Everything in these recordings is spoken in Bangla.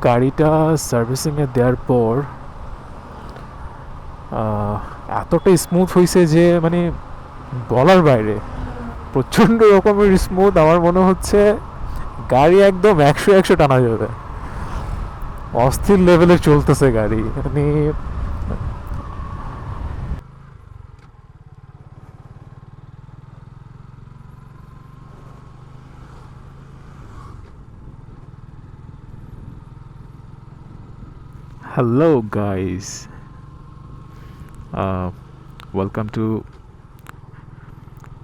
গাড়িটা সার্ভিসিংয়ে দেওয়ার পর এতটা স্মুথ হয়েছে যে মানে বলার বাইরে, প্রচণ্ড রকমের স্মুথ। আমার মনে হচ্ছে গাড়ি একদম 100 টানা যাবে, অস্থির লেভেলে চলতেছে গাড়ি মানে। Hello guys, welcome to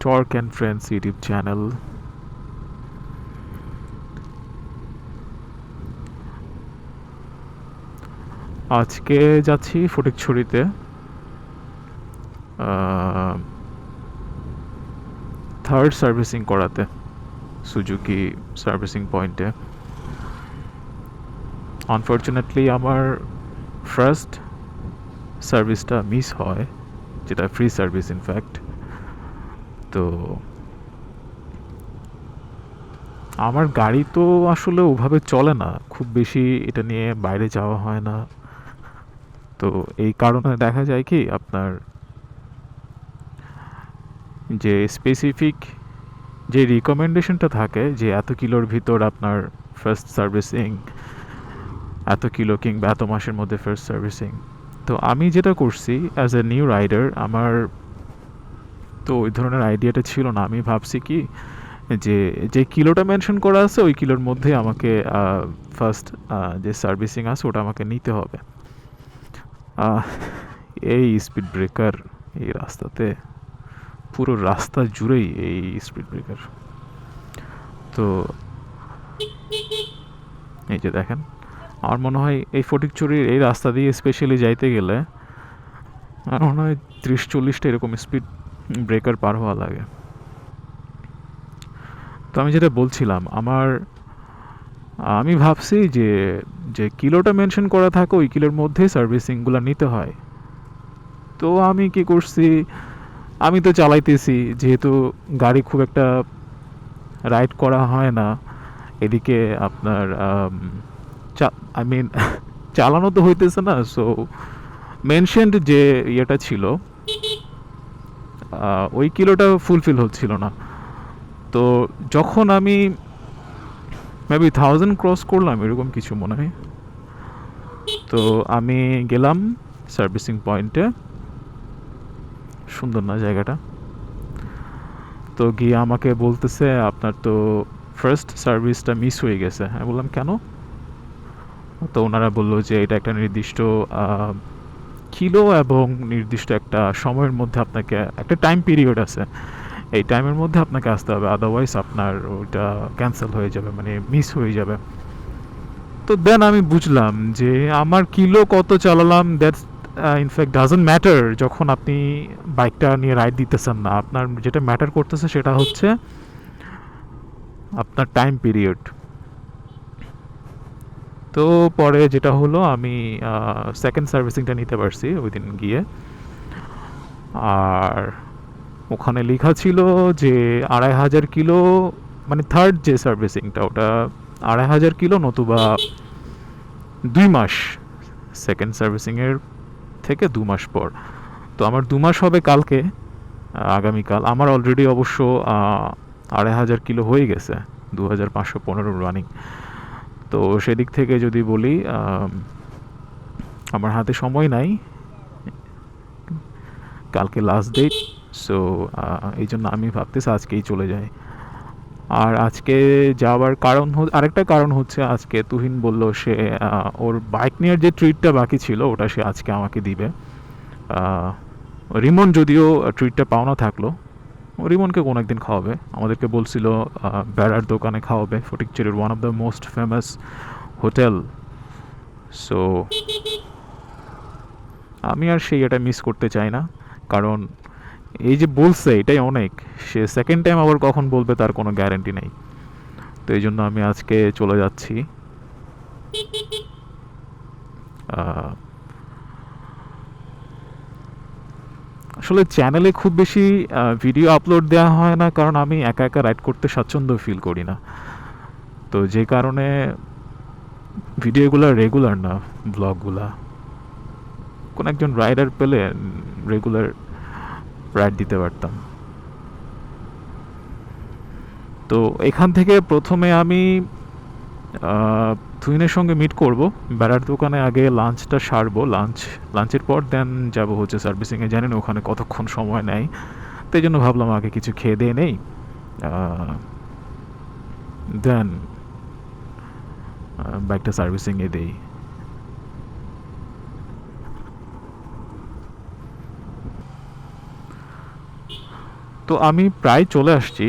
torque and friends YouTube channel. আজকে যাচ্ছি ফটিকছড়িতে থার্ড সার্ভিসিং করাতে, সুজুকি সার্ভিসিং পয়েন্টে। আনফর্চুনেটলি আমার ফার্স্ট সার্ভিসটা মিস হয়, যেটা ফ্রি সার্ভিস ইনফ্যাক্ট। তো আমার গাড়ি তো আসলে ওভাবে চলে না, খুব বেশি এটা নিয়ে বাইরে যাওয়া হয় না। তো এই কারণে দেখা যায় কি, আপনার যে স্পেসিফিক যে রিকমেন্ডেশনটা থাকে যে এত কিলোর ভিতর আপনার ফার্স্ট সার্ভিসিং, এত কিলো কিংবা এত মাসের মধ্যে ফার্স্ট সার্ভিসিং। তো আমি যেটা করছি অ্যাজ এ নিউ রাইডার, আমার তো ওই ধরনের আইডিয়াটা ছিল না। আমি ভাবছি কি, যে যে কিলোটা মেনশন করা আছে ওই কিলোর মধ্যে আমাকে ফার্স্ট যে সার্ভিসিং আছে ওটা আমাকে নিতে হবে। আহ, এই স্পিড ব্রেকার এই রাস্তাতে, পুরো রাস্তা জুড়েই এই স্পিড ব্রেকার। তো এই যে দেখেন, আমার মনে হয় এই ফটিকছড়ির এই রাস্তা দিয়ে স্পেশালি যাইতে গেলে আমার মনে হয় 30-40টা এরকম স্পিড ব্রেকার পার হওয়া লাগে। তো আমি যেটা বলছিলাম, আমি ভাবছি যে যে কিলোটা মেনশন করা থাকে ওই কিলোর মধ্যে সার্ভিসিংগুলো নিতে হয়। তো আমি কি করছি, আমি তো চালাইতেছি, যেহেতু গাড়ি খুব একটা রাইড করা হয় না এদিকে আপনার, আই মিন চালানো তো হইতেছে না। সো মেনশনড যে ইয়েটা ছিল, ওই কিলোটা ফুলফিল হচ্ছিল না। তো যখন আমি মেবি 1000 ক্রস করলাম এরকম কিছু মনে হয়, তো আমি গেলাম সার্ভিসিং পয়েন্টে। সুন্দর না জায়গাটা? তো গিয়ে আমাকে বলতেছে আপনার তো ফার্স্ট সার্ভিসটা মিস হয়ে গেছে। আমি বললাম কেন? তো ওনারা বললো যে এটা একটা নির্দিষ্ট কিলো এবং নির্দিষ্ট একটা সময়ের মধ্যে আপনাকে, একটা টাইম পিরিয়ড আছে, এই টাইমের মধ্যে আপনাকে আসতে হবে, আদারওয়াইজ আপনার ওইটা ক্যান্সেল হয়ে যাবে, মানে মিস হয়ে যাবে। তো দেন আমি বুঝলাম যে আমার কিলো কত চালালাম দ্যাটস ইনফ্যাক্ট ডাজন্ট ম্যাটার। যখন আপনি বাইকটা নিয়ে রাইড দিতেছেন না, আপনার যেটা ম্যাটার করতেছে সেটা হচ্ছে আপনার টাইম পিরিয়ড। তো পরে যেটা হলো, আমি সেকেন্ড সার্ভিসিংটা নিতে পারছি ওই দিন গিয়ে। আর ওখানে লেখা ছিল যে 2500 কিলো, মানে থার্ড যে সার্ভিসিংটা ওটা 2500 কিলো, নতুবা 2 মাস, সেকেন্ড সার্ভিসিংয়ের থেকে 2 মাস পর। তো আমার 2 মাস হবে কালকে, আগামীকাল। আমার অলরেডি অবশ্য 2500 কিলো হয়ে গেছে, 2515 রানিং। তো সেদিক থেকে যদি বলি, আমার হাতে সময় নাই, কালকে লাস্ট ডেট। সো এই জন্য আমি ভাবতেছি আজকেই চলে যাই। আর আজকে যাওয়ার কারণ, আরেকটা কারণ হচ্ছে, আজকে তুহিন বলল সে ওর বাইক নেওয়ার যে ট্রিটটা বাকি ছিল ওটা সে আজকে আমাকে দিবে। আহ, রিমন যদিও ট্রিটটা পাওনা থাকলো, রিমনকে কোনো একদিন খাওয়াবে। আমাদেরকে বলছিল বেড়ার দোকানে খাওয়াবে, ফটিকছড়ির one of the most famous hotel. So আমি আর সেই এটা মিস করতে চাই না, কারণ এই যে বলছে এটাই অনেক, সে সেকেন্ড টাইম আবার কখন বলবে তার কোনো গ্যারান্টি নেই। তো এই জন্য আমি আজকে চলে যাচ্ছি। আহ, আসলে চ্যানেলে খুব বেশি ভিডিও আপলোড দেওয়া হয় না, কারণ আমি একা একা রাইড করতে স্বাচ্ছন্দ্য ফিল করি না। তো যে কারণে ভিডিওগুলো রেগুলার না, ব্লগগুলা। কোন একজন রাইডার পেলে রেগুলার রাইড দিতে পারতাম। তো এখান থেকে প্রথমে আমি তুহিনের সঙ্গে মিট করব। বেড়ার দোকানে আগে লাঞ্চটা সারবো, লাঞ্চের পর দেন যাব হচ্ছে সার্ভিসিংয়ে। জানি না ওখানে কতক্ষণ সময় নেয়, তো এই জন্য ভাবলাম আগে কিছু খেয়ে দিয়ে নেই, দেন বাইকটা সার্ভিসিংয়ে দেই। তো আমি প্রায় চলে আসছি।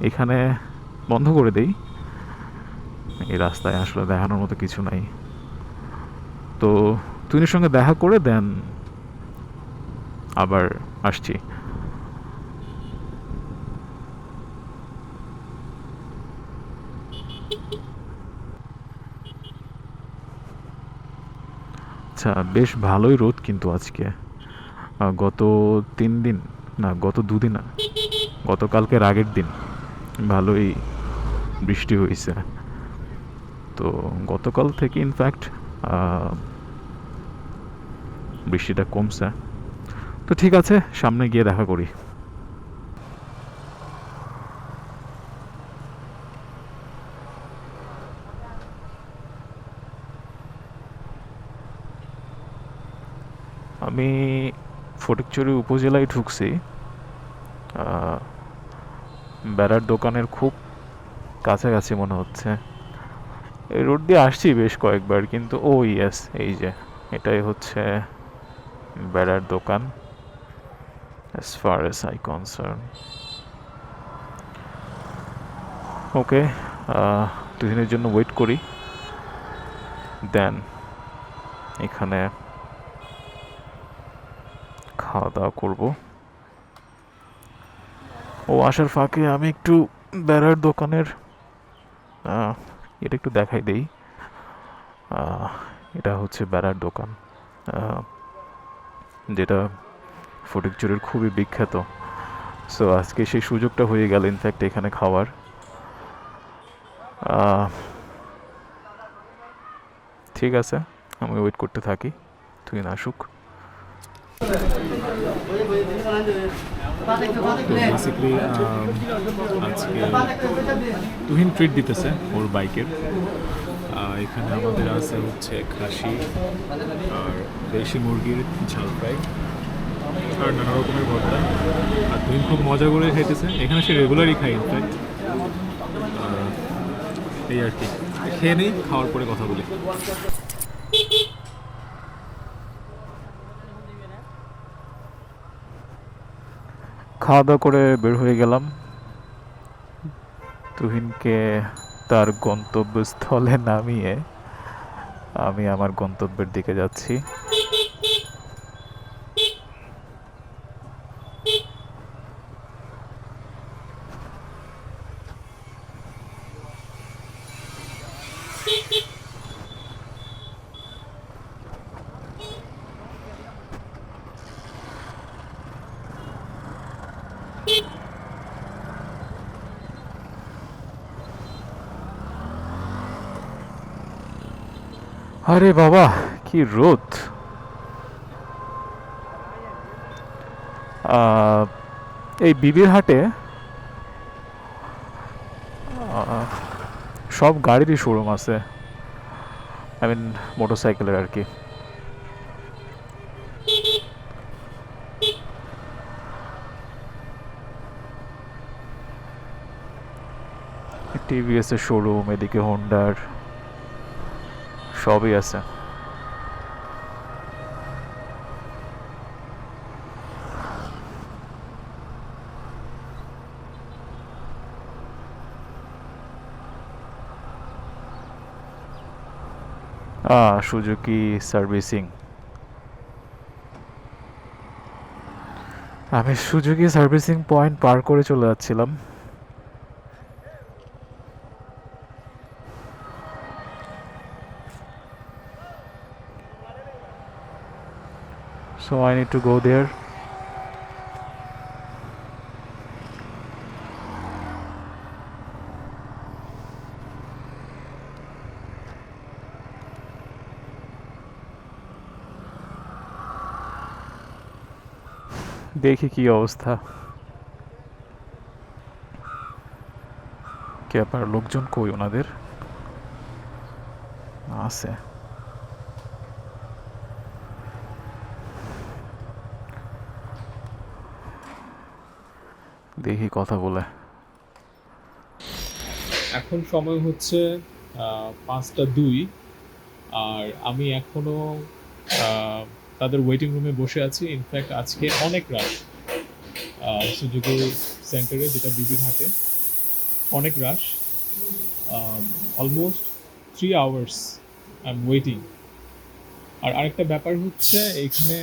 এখানে বন্ধ করে দেই, এই রাস্তায় আসলে দেখানোর মতো কিছু নাই। তো তুহিনের সঙ্গে দেখা করে দেন আবার আসছি। আচ্ছা, বেশ ভালোই রোদ কিন্তু আজকে। গত 3 দিন, না গত 2 দিন, গতকালকের আগের দিন ভালোই বৃষ্টি হয়েছে। তো গতকাল থেকে ইনফ্যাক্ট বৃষ্টিটা কমছে। তো ঠিক আছে, সামনে গিয়ে দেখা করি। আমি ফটিকছড়ি উপজেলায় ঢুকছি, বেড়ার দোকানের খুব কাছাকাছি মনে হচ্ছে। এই রোড দিয়ে আসছি বেশ কয়েকবার, কিন্তু ও ইয়েস, এই যে এটাই হচ্ছে বেড়ার দোকান as far as I concern. ওকে, দুদিনের জন্য ওয়েট করি, দেন এখানে খাওয়া দাওয়া করবো। ও আসার ফাঁকে আমি একটু বেড়ার দোকানের এটা একটু দেখাই দেই। এটা হচ্ছে বেড়ার দোকান, যেটা ফটিকছড়ির খুবই বিখ্যাত। সো আজকে সেই সুযোগটা হয়ে গেল ইনফ্যাক্ট এখানে খাওয়ার। ঠিক আছে, আমি ওয়েট করতে থাকি, তুই না আসুক। বেসিক্যালি আজকে তুহিন ট্রিট দিতেছে ওর বাইকের। এখানে আমাদের আছে হচ্ছে খাসি আর দেশি মুরগির ঝাল ফ্রাই আর নানা রকমের ভর্তা। আর তুহিন খুব মজা করে খাইতেছে, এখানে সে রেগুলারই খাই ইনফ্যাক্ট। এই আর কি, খেয়ে নেই, খাওয়ার পরে কথা বলি। খাওয়া দাওয়া করে বের হয়ে গেলাম, তুহিনকে তার গন্তব্যস্থলে নামিয়ে আমি আমার গন্তব্যের দিকে যাচ্ছি। আরে বাবা, কি রোদ! এই বিবির হাটে সব গাড়িরই শোরুম আছে, আই মিন মোটরসাইকেলের আর কি। টিভিএস এর শোরুম, এদিকে হোন্ডার, সবই আছে। Suzuki servicing. আমি সুজুকি সার্ভিসিং পয়েন্ট পার করে চলে যাচ্ছিলাম। So I need to go there. দেখি কি অবস্থা। কে আপনার লোকজন কই ওনাদের? আছে। দেখি কথা বলে। এখন সময় হচ্ছে 5টা 2, আর আমি এখনো তাদের ওয়েটিং রুমে বসে আছি। ইনফ্যাক্ট আজকে অনেক রাশ সুজুকি সেন্টারে, যেটা বিবির হাটে, অনেক rush. Almost 3 hours I am waiting. আর আরেকটা ব্যাপার হচ্ছে এখানে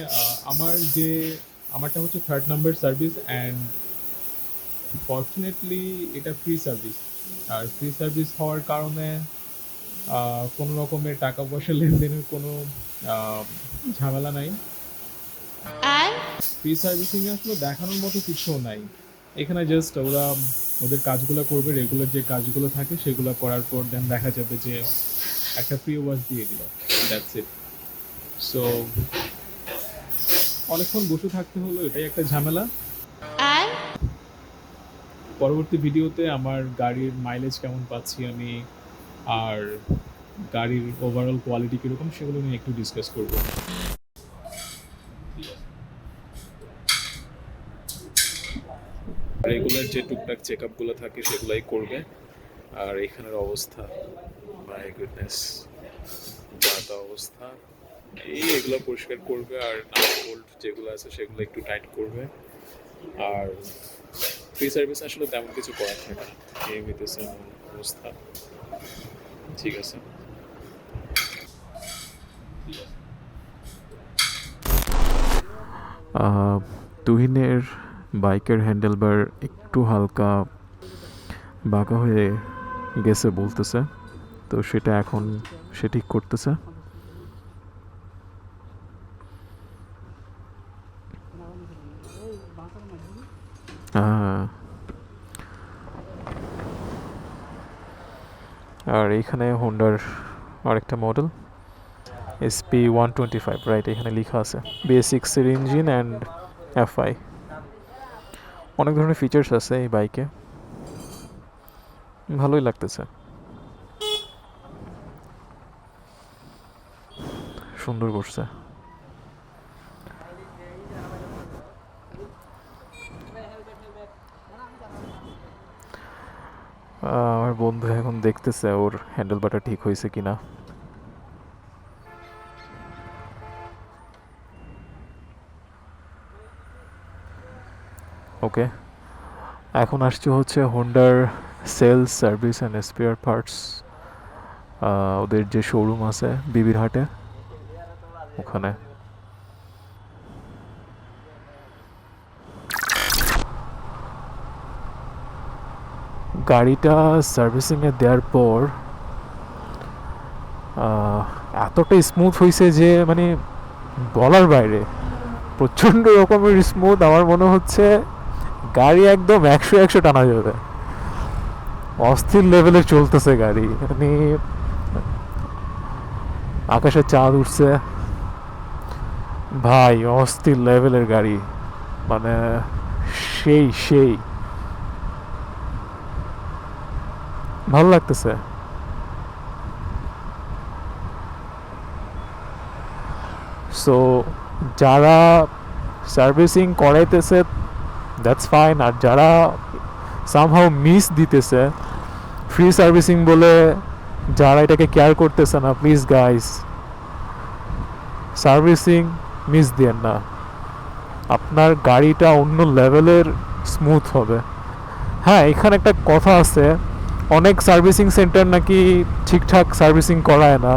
আমারটা হচ্ছে 3rd number service, and fortunately এটা ফ্রি সার্ভিস। আর ফ্রি সার্ভিস হওয়ার কারণে কোনো রকমের টাকা পয়সা লেনদেনের কোনো আহ, ঝামেলা নাই। আর ফ্রি সার্ভিসিং এ আসলে দেখানোর মতো কিছু নাই। এখানে জাস্ট ওরা ওদের কাজগুলো করবে, রেগুলার যে কাজগুলো থাকে সেগুলো করার পর দেন দেখা যাবে যে একটা ফ্রি ওয়াশ দিয়ে দিল, দ্যাটস ইট। সো অনেকক্ষণ বসে থাকতে হলো, এটাই একটা ঝামেলা। আর পরবর্তী ভিডিওতে আমার গাড়ির মাইলেজ কেমন পাচ্ছি আমি, আর গাড়ির ওভারঅল কোয়ালিটি কীরকম, সেগুলো নিয়ে একটু ডিসকাস করব। রেগুলার যে টুকটাক চেক আপগুলো থাকে সেগুলাই করবে। আর এখানের অবস্থা, মাই গুডনেস, যা তা অবস্থা। এগুলো পরিষ্কার করবে, আর নাট বোল্ট যেগুলো আছে সেগুলো একটু টাইট করবে। আর ফ্রি সার্ভিস আসলে তেমন কিছু করার থাকে না, এই হইতেছে অবস্থা। ঠিক আছে। তুহিনের বাইকের হ্যান্ডেলবার একটু হালকা বাঁকা হয়ে গেছে বলতেছে, তো সেটা এখন সে ঠিক করতেছে। আর এইখানে হোন্ডার আরেকটা মডেল SP125, রাইট, এখানে লেখা আছে BS6 এর ইঞ্জিন অ্যান্ড FI। অনেক ধরনের ফিচার্স আছে এই বাইকে, ভালোই লাগতেছে, সুন্দর করছে। আমার বন্ধু এখন দেখতেছে ওর হ্যান্ডেল বারটা ঠিক হয়েছে কিনা। ওকে, এখন আসছে হচ্ছে হোন্ডার sales, service and spare parts. ওদের যে শোরুম আছে বিবির হাটে, ওখানে। গাড়িটা সার্ভিসিংয়ে দেওয়ার পর এতটা স্মুথ হয়েছে যে মানে বলার বাইরে, প্রচণ্ড রকমের স্মুথ। আমার মনে হচ্ছে গাড়ি একদম 100 টানা যাবে, অস্থির লেভেলে চলতেছে গাড়ি। মানে আকাশে চাঁদ উঠছে ভাই, অস্থির লেভেলের গাড়ি, মানে সেই সেই ভালো লাগতেছে। সো যারা সার্ভিসিং করাইতেছে দ্যাটস ফাইন, আর যারা সামহাও মিস দিতেছে ফ্রি সার্ভিসিং বলে, যারা এটাকে কেয়ার করতেছে না, প্লিজ গাইস, সার্ভিসিং মিস দিয়েন না, আপনার গাড়িটা অন্য লেভেলের স্মুথ হবে। হ্যাঁ, এখানে একটা কথা আছে, অনেক সার্ভিসিং সেন্টার নাকি ঠিকঠাক সার্ভিসিং করায় না।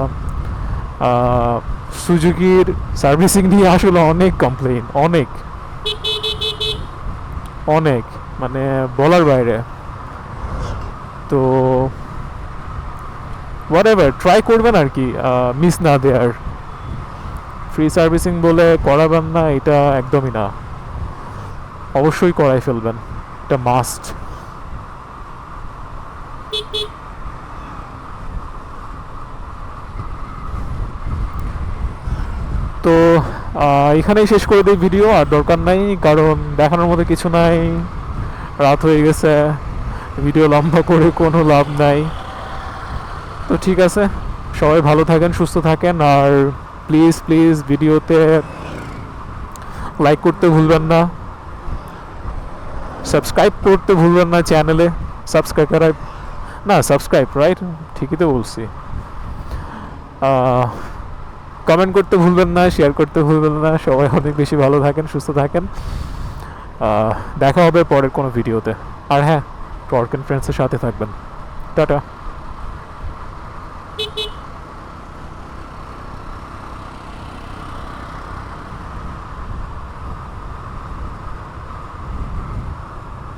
সুজুকির সার্ভিসিং নিয়ে আসলে অনেক কমপ্লেইন, অনেক অনেক, মানে বলার বাইরে। তো হোয়াট এভার, ট্রাই করবেন আর কি মিস না দেয়ার। ফ্রি সার্ভিসিং বলে করাবেন না, এটা একদমই না, অবশ্যই করাই ফেলবেন, এটা মাস্ট। তো এখানেই শেষ করে দিই ভিডিও, আর দরকার নাই, কারণ দেখানোর মতো কিছু নাই, রাত হয়ে গেছে, ভিডিও লম্বা করে কোনো লাভ নাই। তো ঠিক আছে, সবাই ভালো থাকেন, সুস্থ থাকেন, আর প্লিজ প্লিজ ভিডিওতে লাইক করতে ভুলবেন না, সাবস্ক্রাইব করতে ভুলবেন না চ্যানেলে, সাবস্ক্রাইব না, সাবস্ক্রাইব রাইট, ঠিকই তো বলছি। কমেন্ট করতে ভুলবেন না, শেয়ার করতে ভুলবেন না। সবাই অনেক বেশি ভালো থাকেন, সুস্থ থাকেন। দেখা হবে পরের কোনো ভিডিওতে। আর হ্যাঁ, টর্ক অ্যান্ড ফ্রেন্ডসের সাথে থাকবেন। টাটা।